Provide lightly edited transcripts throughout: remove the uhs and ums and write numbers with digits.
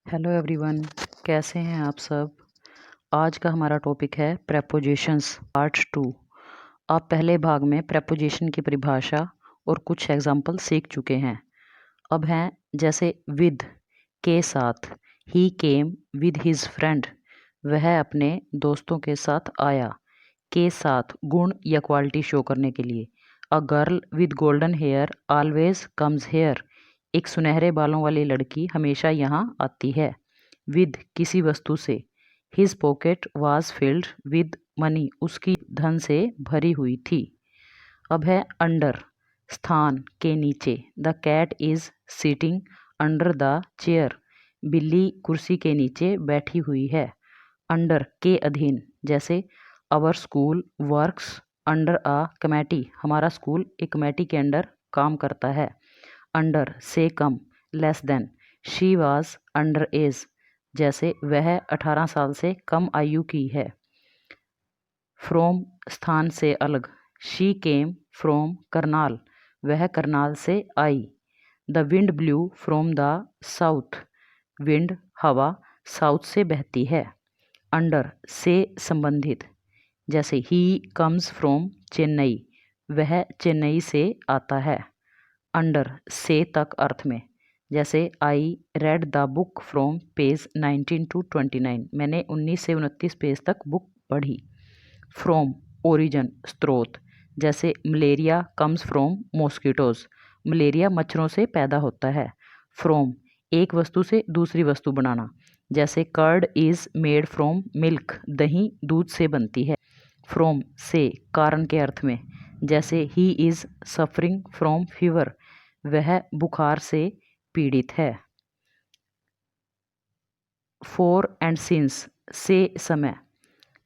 Hello everyone, कैसे हैं आप सब। आज का हमारा टॉपिक है प्रेपोजिशंस पार्ट 2। आप पहले भाग में प्रेपोजिशन की परिभाषा और कुछ एग्जाम्पल सीख चुके हैं। अब हैं जैसे विद, के साथ। ही केम विद हिज फ्रेंड, वह अपने दोस्तों के साथ आया। के साथ गुण या क्वालिटी शो करने के लिए। A girl with golden hair always comes here, एक सुनहरे बालों वाली लड़की हमेशा यहाँ आती है। विद किसी वस्तु से। His pocket was filled with money, उसकी धन से भरी हुई थी। अब है अंडर, स्थान के नीचे। The cat is sitting under the chair, बिल्ली कुर्सी के नीचे बैठी हुई है। अंडर के अधीन, जैसे our school works under a committee, हमारा स्कूल एक कमेटी के अंडर काम करता है। अंडर से कम, less than. She was under age, जैसे वह 18 साल से कम आयु की है। फ्रॉम स्थान से अलग। शी केम फ्रॉम करनाल, वह करनाल से आई। The wind blew from the south, wind हवा साउथ से बहती है। अंडर से संबंधित, जैसे ही कम्स फ्रॉम चेन्नई, वह चेन्नई से आता है। अंडर से तक अर्थ में, जैसे I read the book from page 19 to 29, मैंने 19 से 29 पेज तक बुक पढ़ी। फ्रॉम ओरिजन स्रोत, जैसे malaria comes from mosquitoes, malaria मच्छरों से पैदा होता है। फ्रॉम एक वस्तु से दूसरी वस्तु बनाना, जैसे curd is made from milk, दही दूध से बनती है। फ्रॉम से कारण के अर्थ में, जैसे he is suffering from fever, वह बुखार से पीड़ित है। फॉर एंड सिंस से समय,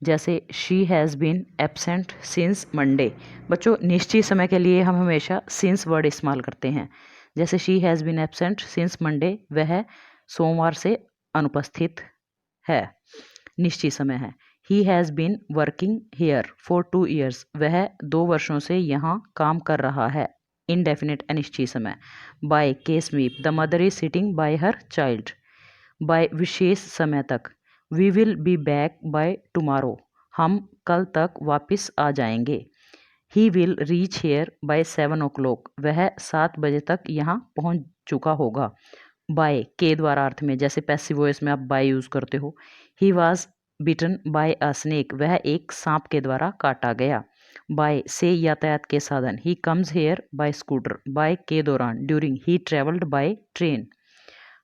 जैसे she has been absent since Monday. बच्चों निश्चित समय के लिए हम हमेशा सिंस वर्ड इस्तेमाल करते हैं। जैसे she has been absent since Monday, वह सोमवार से अनुपस्थित है, निश्चित समय है। He has been working here for 2 years, वह 2 वर्षों से यहाँ काम कर रहा है, इनडेफिनिट अनिश्चित समय। बाय के समीप, the mother is sitting by her child, by विशेष समय तक। We will be back by tomorrow, हम कल तक वापस आ जाएंगे। He will reach here by 7 o'clock, वह 7 बजे तक यहाँ पहुँच चुका होगा। बाय के द्वारा अर्थ में, जैसे पैसिव वॉइस में आप बाय यूज़ करते हो। He was bitten by a snake, वह एक सांप के द्वारा काटा गया। बाय से यातायात के साधन। He comes here by scooter, by के दौरान during. He travelled by train.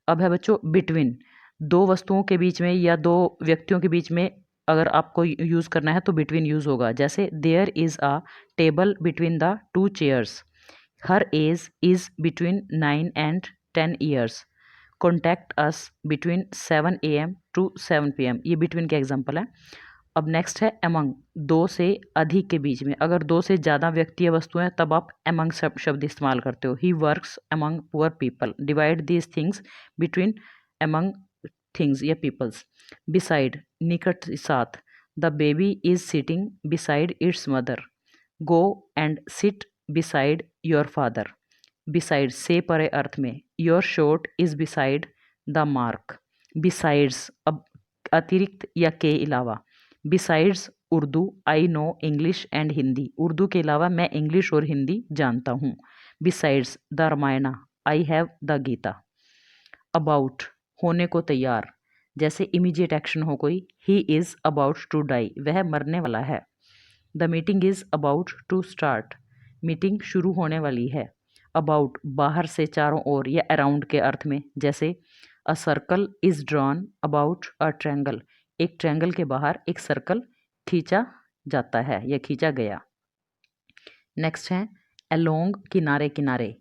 अब है बच्चों बिटवीन, दो वस्तुओं के बीच में या दो व्यक्तियों के बीच में अगर आपको यूज़ करना है तो बिटवीन यूज़ होगा। जैसे there is a table between the 2 chairs, her age is between 9 and 10 years, contact us between 7 AM to 7 PM, ये बिटवीन के एग्जाम्पल है। अब नेक्स्ट है अमंग, दो से अधिक के बीच में। अगर दो से ज़्यादा व्यक्ति या वस्तुएं तब आप अमंग शब्द इस्तेमाल करते हो। He works among poor people, divide these things between among things या पीपल्स। बिसाइड निकट साथ। The baby is sitting beside it's mother, go and sit beside your father. Beside से परे अर्थ में, your shot is beside the mark. Besides अब अतिरिक्त या के अलावा। Besides Urdu I know English and Hindi, Urdu के अलावा मैं इंग्लिश और हिंदी जानता हूँ। Besides the Ramayana I have the Gita. About होने को तैयार, जैसे इमीडिएट एक्शन हो कोई। He is about to die, वह मरने वाला है। The meeting is about to start, meeting शुरू होने वाली है। अबाउट बाहर से, चारों ओर या अराउंड के अर्थ में, जैसे a circle is drawn about a triangle, एक ट्रैंगल के बाहर एक सर्कल खींचा जाता है या खींचा गया। नेक्स्ट है अलोंग, किनारे किनारे,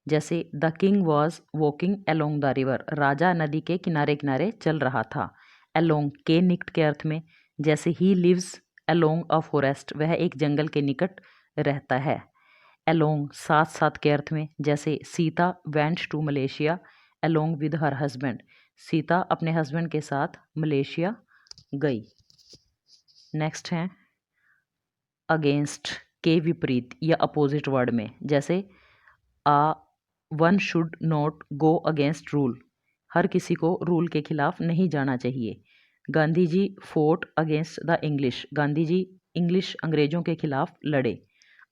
जैसे the king was walking along the river, राजा नदी के किनारे किनारे चल रहा था। अलोंग के निकट के अर्थ में, जैसे he lives along a forest, वह एक जंगल के निकट रहता है। अलोंग साथ साथ के अर्थ में, जैसे Sita went to Malaysia along with her husband, Sita अपने हस्बैंड के साथ मलेशिया गई। नेक्स्ट है अगेंस्ट के विपरीत या अपोजिट वर्ड में, जैसे आ one should not go against rule, हर किसी को रूल के खिलाफ नहीं जाना चाहिए। Gandhi ji fought against the English, Gandhi ji English अंग्रेजों के खिलाफ लड़े।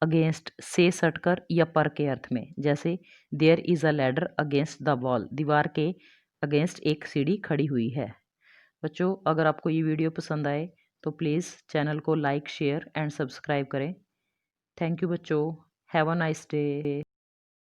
अगेंस्ट से सटकर या पर के अर्थ में, जैसे there is a ladder against the wall, दीवार के अगेंस्ट एक सीढ़ी खड़ी हुई है। बच्चों, अगर आपको ये वीडियो पसंद आए तो प्लीज़ चैनल को लाइक शेयर एंड सब्सक्राइब करें। थैंक यू बच्चों, हैव अ नाइस डे।